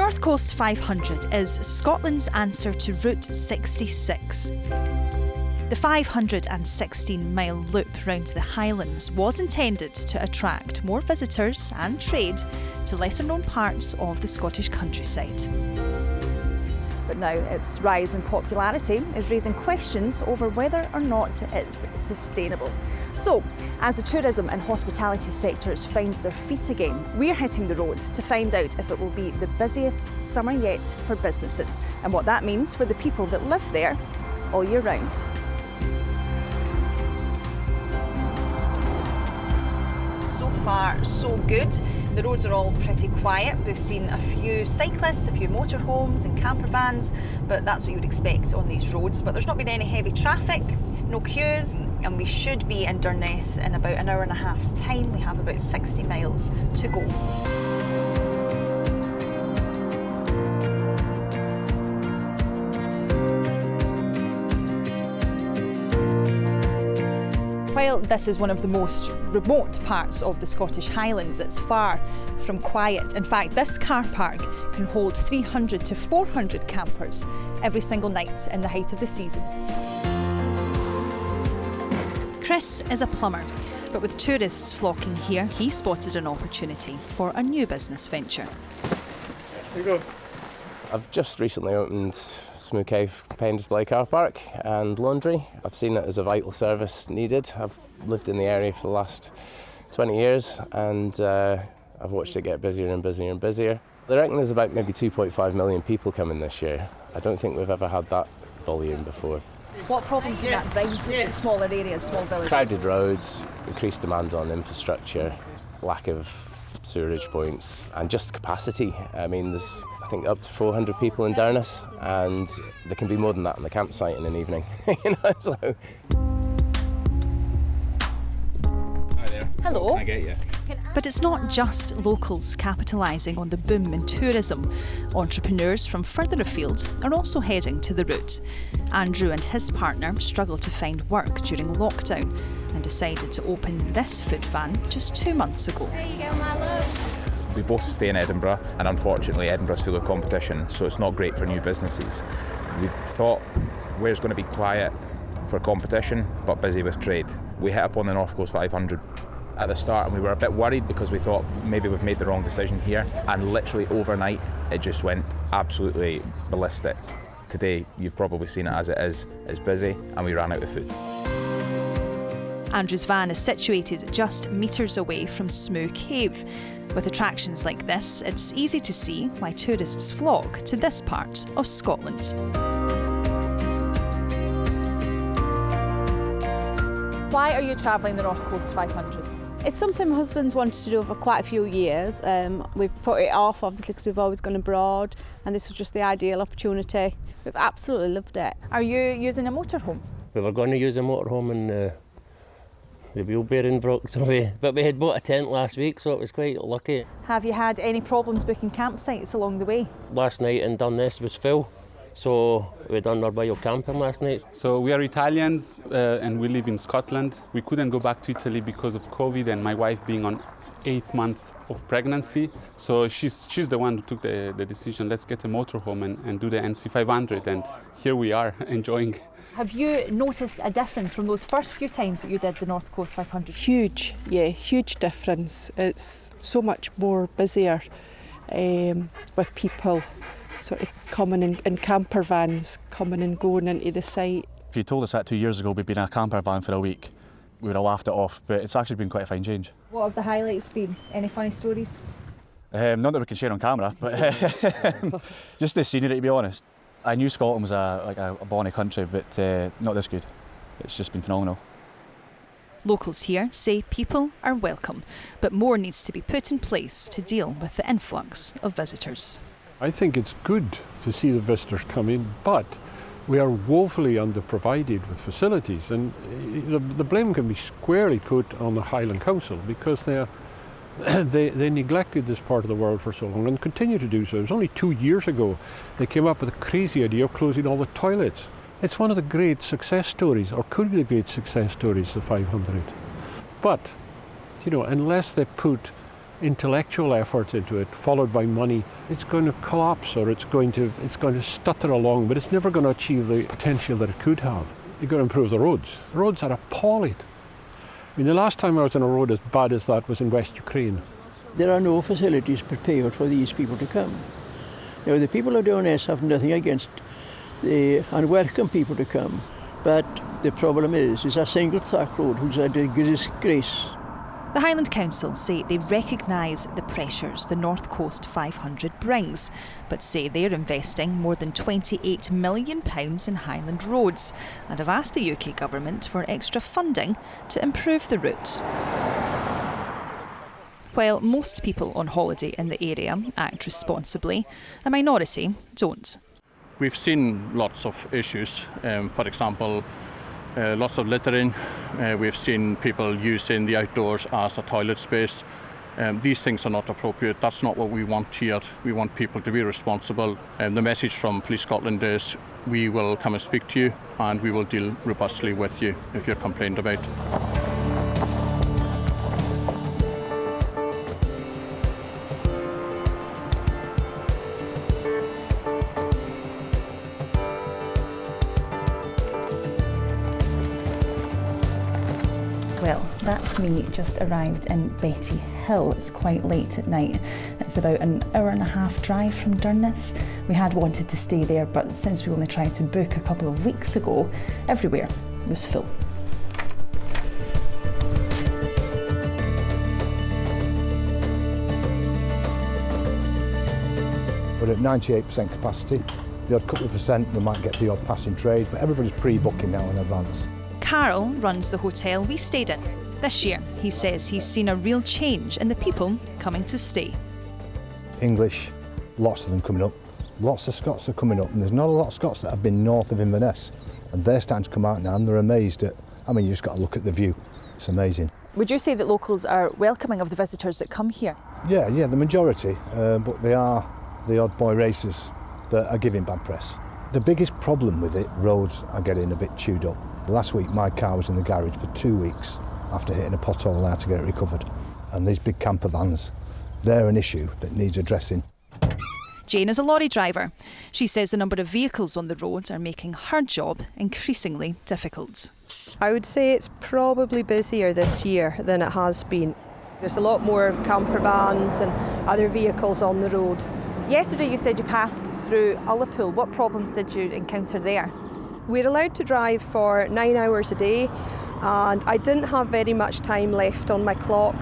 North Coast 500 is Scotland's answer to Route 66. The 516-mile loop round the Highlands was intended to attract more visitors and trade to lesser-known parts of the Scottish countryside. But now its rise in popularity is raising questions over whether or not it's sustainable. So, as the tourism and hospitality sectors find their feet again, we're hitting the road to find out if it will be the busiest summer yet for businesses and what that means for the people that live there all year round. So far, so good. The roads are all pretty quiet. We've seen a few cyclists, a few motorhomes and camper vans, but that's what you would expect on these roads. But there's not been any heavy traffic, no queues, and we should be in Durness in about an hour and a half's time. We have about 60 miles to go. While this is one of the most remote parts of the Scottish Highlands, it's far from quiet. In fact, this car park can hold 300 to 400 campers every single night in the height of the season. Kris is a plumber, but with tourists flocking here, he spotted an opportunity for a new business venture. Here you go. I've just recently opened Smoo Cave Pay and Display car park and laundry. I've seen it as a vital service needed. I've lived in the area for the last 20 years and I've watched it get busier and busier and busier. I reckon there's about maybe 2.5 million people coming this year. I don't think we've ever had that volume before. What problem can that bring to smaller areas, small villages? Crowded roads, increased demand on infrastructure, lack of sewerage points and just capacity. I mean, there's I think up to 400 people in Durness and there can be more than that on the campsite in an evening. So. Hi there. Hello. Can I get you? But it's not just locals capitalising on the boom in tourism. Entrepreneurs from further afield are also heading to the route. Andrew and his partner struggled to find work during lockdown and decided to open this food van just 2 months ago. There you go, my love. We both stay in Edinburgh, and unfortunately Edinburgh's full of competition, so it's not great for new businesses. We thought, where's going to be quiet for competition, but busy with trade? We hit up on the North Coast 500 at the start, and we were a bit worried because we thought maybe we've made the wrong decision here, and literally overnight it just went absolutely ballistic. Today, you've probably seen it as it is, it's busy, and we ran out of food. Andrew's van is situated just metres away from Smoo Cave. With attractions like this, it's easy to see why tourists flock to this part of Scotland. Why are you travelling the North Coast 500? It's something my husband's wanted to do for quite a few years. We've put it off, obviously, because we've always gone abroad, and this was just the ideal opportunity. We've absolutely loved it. Are you using a motorhome? We were going to use a motorhome and the wheel bearing broke, but we had bought a tent last week, so it was quite lucky. Have you had any problems booking campsites along the way? Last night in Durness was full, so we done our wild camping last night. So we are Italians and we live in Scotland. We couldn't go back to Italy because of COVID and my wife being on 8 months of pregnancy. So she's the one who took the decision, let's get a motorhome and do the NC 500, and here we are enjoying. Have you noticed a difference from those first few times that you did the North Coast 500? Huge, yeah, huge difference. It's so much more busier with people sort of coming in camper vans, coming and going into the site. If you told us that 2 years ago we'd been in a camper van for a week, we would have laughed it off, but it's actually been quite a fine change. What have the highlights been? Any funny stories? Not that we can share on camera, but just the scenery, to be honest. I knew Scotland was a bonny country, but not this good. It's just been phenomenal. Locals here say people are welcome, but more needs to be put in place to deal with the influx of visitors. I think it's good to see the visitors come in, but we are woefully underprovided with facilities, and the blame can be squarely put on the Highland Council because they neglected this part of the world for so long and continue to do so. It was only 2 years ago they came up with a crazy idea of closing all the toilets. It's one of the great success stories, or could be the great success stories, the 500. But, unless they put intellectual effort into it, followed by money, it's going to collapse or it's going to stutter along, but it's never going to achieve the potential that it could have. You've got to improve the roads. The roads are appalling. I mean, the last time I was on a road as bad as that was in West Ukraine. There are no facilities prepared for these people to come. Now, the people of Downess have nothing against the unwelcome people to come, but the problem is a single track road who's a disgrace. The Highland Council say they recognise the pressures the North Coast 500 brings, but say they're investing more than £28 million in Highland roads and have asked the UK government for extra funding to improve the route. While most people on holiday in the area act responsibly, a minority don't. We've seen lots of issues, for example, lots of littering. We've seen people using the outdoors as a toilet space. These things are not appropriate. That's not what we want here. We want people to be responsible. The message from Police Scotland is we will come and speak to you and we will deal robustly with you if you're complained about. Well, that's me just arrived in Betty Hill. It's quite late at night. It's about an hour and a half drive from Durness. We had wanted to stay there, but since we only tried to book a couple of weeks ago, everywhere was full. We're at 98% capacity. The odd couple of percent, we might get the odd passing trade, but everybody's pre-booking now in advance. Carol runs the hotel we stayed in. This year, he says he's seen a real change in the people coming to stay. English, lots of them coming up. Lots of Scots are coming up, and there's not a lot of Scots that have been north of Inverness. And they're starting to come out now, and they're amazed at, I mean, you just got to look at the view. It's amazing. Would you say that locals are welcoming of the visitors that come here? Yeah, the majority, but they are the odd boy racers that are giving bad press. The biggest problem with it, roads are getting a bit chewed up. Last week my car was in the garage for 2 weeks after hitting a pothole. I had to get it recovered. And these big camper vans, they're an issue that needs addressing. Jane is a lorry driver. She says the number of vehicles on the roads are making her job increasingly difficult. I would say it's probably busier this year than it has been. There's a lot more camper vans and other vehicles on the road. Yesterday you said you passed through Ullapool. What problems did you encounter there? We're allowed to drive for 9 hours a day, and I didn't have very much time left on my clock.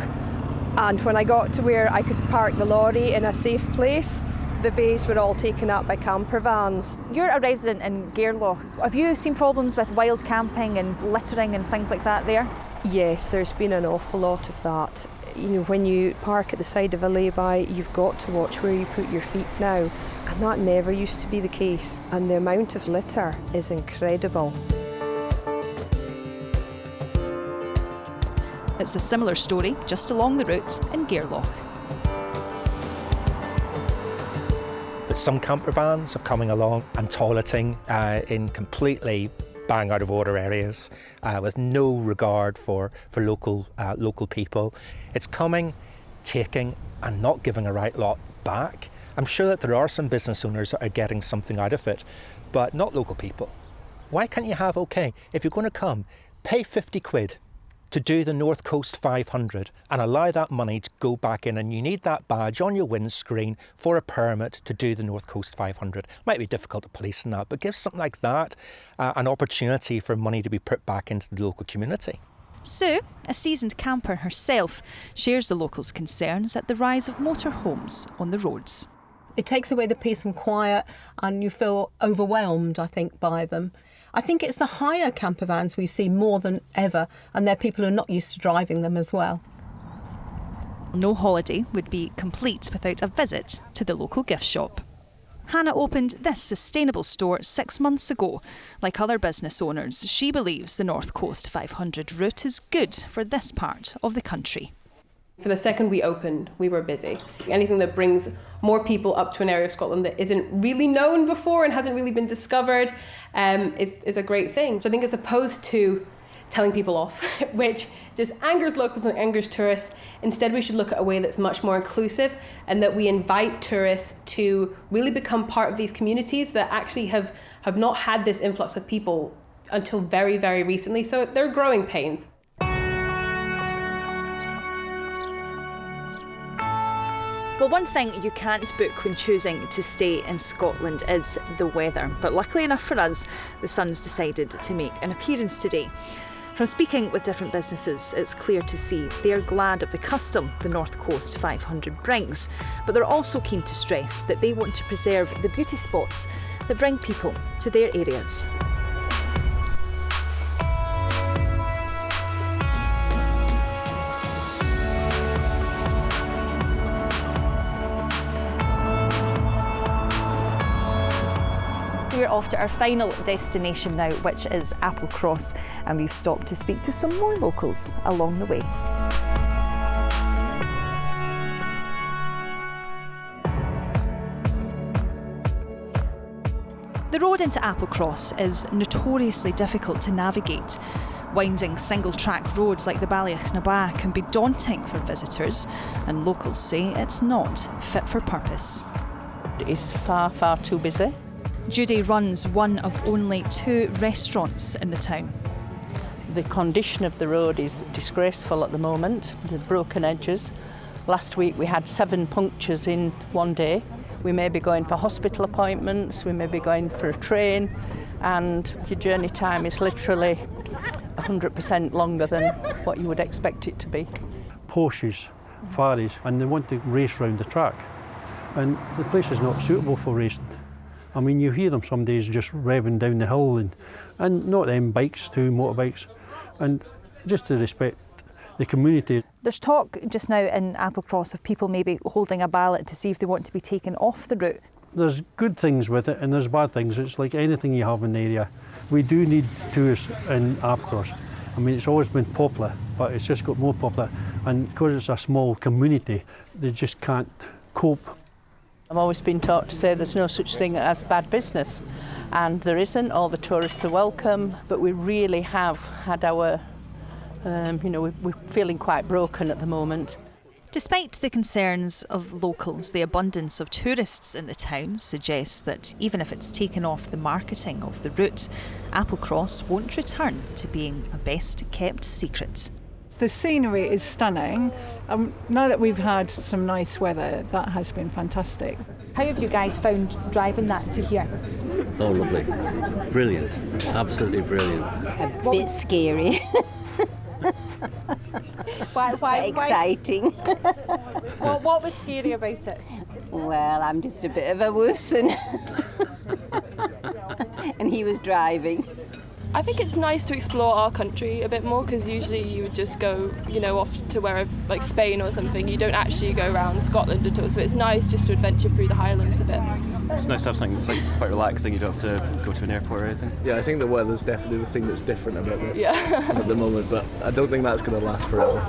And when I got to where I could park the lorry in a safe place, the bays were all taken up by camper vans. You're a resident in Gairloch. Have you seen problems with wild camping and littering and things like that there? Yes, there's been an awful lot of that. You know, when you park at the side of a lay-by, you've got to watch where you put your feet now. And that never used to be the case. And the amount of litter is incredible. It's a similar story just along the route in Gairloch. But some camper vans are coming along and toileting in completely bang out of order areas with no regard for local people. It's coming, taking and not giving a right lot back. I'm sure that there are some business owners that are getting something out of it, but not local people. Why can't you have, okay, if you're going to come, pay 50 quid to do the North Coast 500 and allow that money to go back in, and you need that badge on your windscreen for a permit to do the North Coast 500. Might be difficult to police in that, but give something like that an opportunity for money to be put back into the local community. Sue, a seasoned camper herself, shares the locals' concerns at the rise of motorhomes on the roads. It takes away the peace and quiet, and you feel overwhelmed, I think, by them. I think it's the hire camper vans we've seen more than ever, and they're people who are not used to driving them as well. No holiday would be complete without a visit to the local gift shop. Hannah opened this sustainable store 6 months ago. Like other business owners, she believes the North Coast 500 route is good for this part of the country. For the second we opened, we were busy. Anything that brings more people up to an area of Scotland that isn't really known before and hasn't really been discovered is a great thing. So I think as opposed to telling people off, which just angers locals and angers tourists. Instead, we should look at a way that's much more inclusive and that we invite tourists to really become part of these communities that actually have not had this influx of people until very, very recently. So they're growing pains. Well, one thing you can't book when choosing to stay in Scotland is the weather. But luckily enough for us, the sun's decided to make an appearance today. From speaking with different businesses, it's clear to see they're glad of the custom the North Coast 500 brings, but they're also keen to stress that they want to preserve the beauty spots that bring people to their areas. We're off to our final destination now, which is Applecross, and we've stopped to speak to some more locals along the way. The road into Applecross is notoriously difficult to navigate. Winding single-track roads like the Ballyachnaba can be daunting for visitors, and locals say it's not fit for purpose. It's far, far too busy. Judy runs one of only 2 restaurants in the town. The condition of the road is disgraceful at the moment. The broken edges. Last week we had 7 punctures in one day. We may be going for hospital appointments, we may be going for a train, and your journey time is literally 100% longer than what you would expect it to be. Porsches, Ferraris, and they want to race round the track. And the place is not suitable for racing. I mean, you hear them some days just revving down the hill, and not them bikes too, motorbikes, and just to respect the community. There's talk just now in Applecross of people maybe holding a ballot to see if they want to be taken off the route. There's good things with it and there's bad things. It's like anything you have in the area. We do need tourists in Applecross. I mean, it's always been popular, but it's just got more popular, and because it's a small community, they just can't cope. I've always been taught to say there's no such thing as bad business, and there isn't. All the tourists are welcome, but we really have had our, we're feeling quite broken at the moment. Despite the concerns of locals, the abundance of tourists in the town suggests that even if it's taken off the marketing of the route, Applecross won't return to being a best-kept secret. The scenery is stunning. Now that we've had some nice weather, that has been fantastic. How have you guys found driving that to here? Oh, lovely. Brilliant. Absolutely brilliant. A bit scary. Why exciting. What was scary about it? Well, I'm just a bit of a wuss, and he was driving. I think it's nice to explore our country a bit more, because usually you would just go, off to wherever, like Spain or something. You don't actually go around Scotland at all, so it's nice just to adventure through the Highlands a bit. It's nice to have something that's quite relaxing. You don't have to go to an airport or anything. Yeah, I think the weather's definitely the thing that's different about this at the moment, but I don't think that's going to last forever.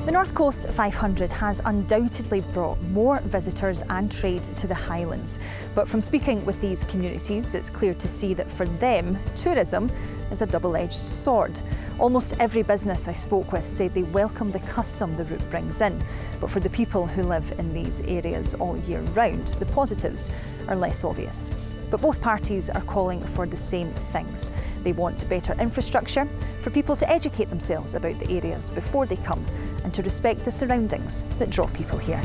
The North Coast 500 has undoubtedly brought more visitors and trade to the Highlands. But from speaking with these communities, it's clear to see that for them, tourism is a double-edged sword. Almost every business I spoke with said they welcome the custom the route brings in. But for the people who live in these areas all year round, the positives are less obvious. But both parties are calling for the same things. They want better infrastructure, for people to educate themselves about the areas before they come, and to respect the surroundings that draw people here.